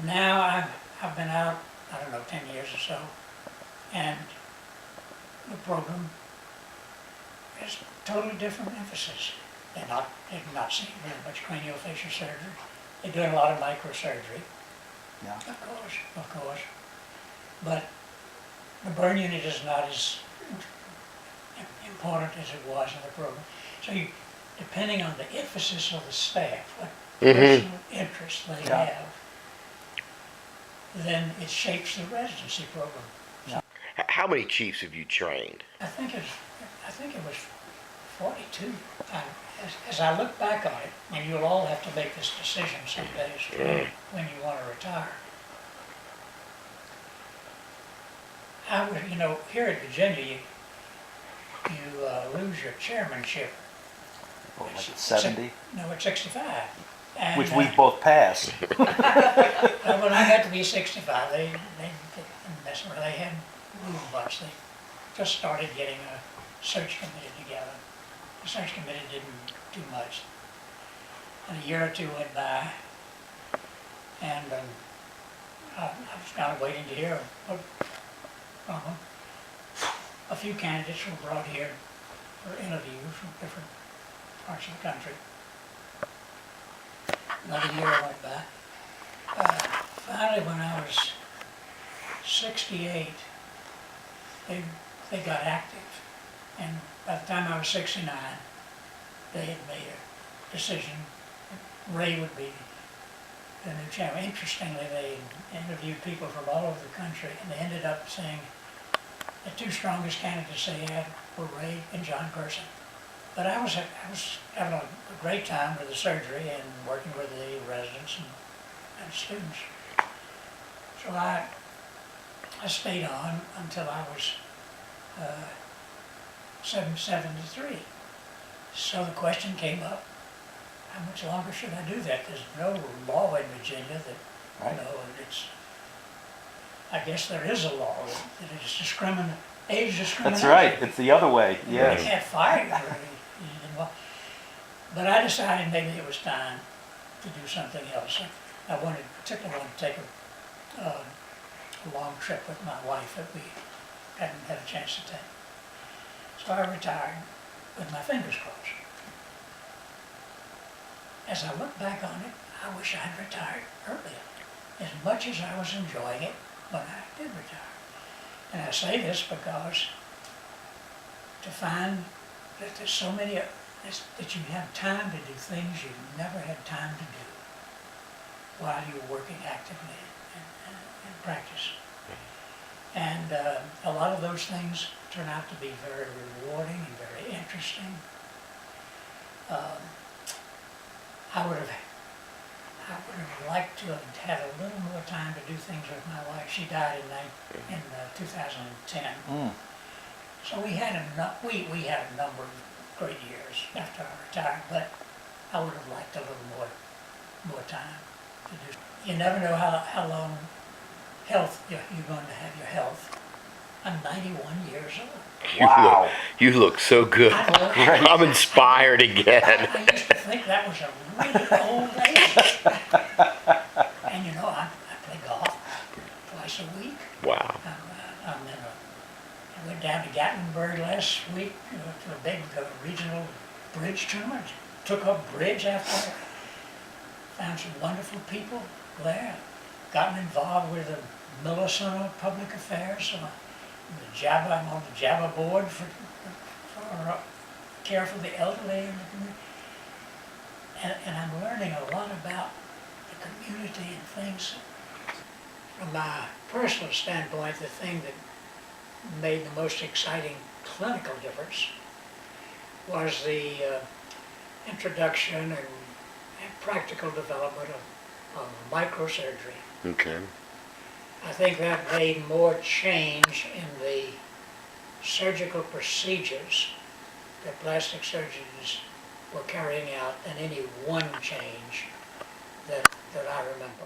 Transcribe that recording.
Now I've been out, I don't know, 10 years or so, and the program is totally different emphasis. They're not seeing very much craniofacial surgery. They're doing a lot of microsurgery, Yeah. of course. But the burn unit is not as important as it was in the program. So depending on the emphasis of the staff, what personal interests they Yeah. have, then it shapes the residency program. How many chiefs have you trained? I think it was 42. As I look back on it, and you'll all have to make this decision someday as to when you want to retire. I would, here at Virginia, you lose your chairmanship. What, like at 70? No, at 65. And, Which we both passed. when I got to be 65, they didn't mess around. They hadn't moved much. They just started getting a search committee together. The search committee didn't do much. And a year or two went by, and I was kind of waiting to hear from them. A few candidates were brought here for interviews from different parts of the country. Another year went by. Finally, when I was 68, they got active. And by the time I was 69, they had made a decision that Ray would be the new chairman. Interestingly, they interviewed people from all over the country, and they ended up saying the two strongest candidates they had were Ray and John Person. But I was having a great time with the surgery and working with the residents and students. So I stayed on until I was 73. So the question came up, how much longer should I do that? There's no law in Virginia that, Right. I guess there is a law that is age discrimination. That's right. It's the other way. You Yes. can't fire you. But I decided maybe it was time to do something else. I particularly wanted to take a long trip with my wife that we hadn't had a chance to take. So I retired with my fingers crossed. As I look back on it, I wish I'd retired earlier, as much as I was enjoying it when I did retire. And I say this because to find that there's so many, that you have time to do things you never had time to do while you were working actively in practice. And a lot of those things turn out to be very rewarding and very interesting. I would have liked to have had a little more time to do things with my wife. She died in 2010. So we had a number of great years after I retired, but I would have liked a little more time to do. You never know how long you're going to have your health. I'm 91 years old. Wow. You look so good. I'm inspired again. I used to think that was a really old age. And I play golf twice a week. Wow. I went down to Gatlinburg last week to a big regional bridge tournament. Took up bridge after. Found some wonderful people there. Gotten involved with the Minnesota Public Affairs. I'm on the JABA board for care for the elderly in the community. And I'm learning a lot about the community and things. From my personal standpoint, the thing that made the most exciting clinical difference was the introduction and practical development of microsurgery. Okay. I think that made more change in the surgical procedures that plastic surgeons were carrying out than any one change that I remember.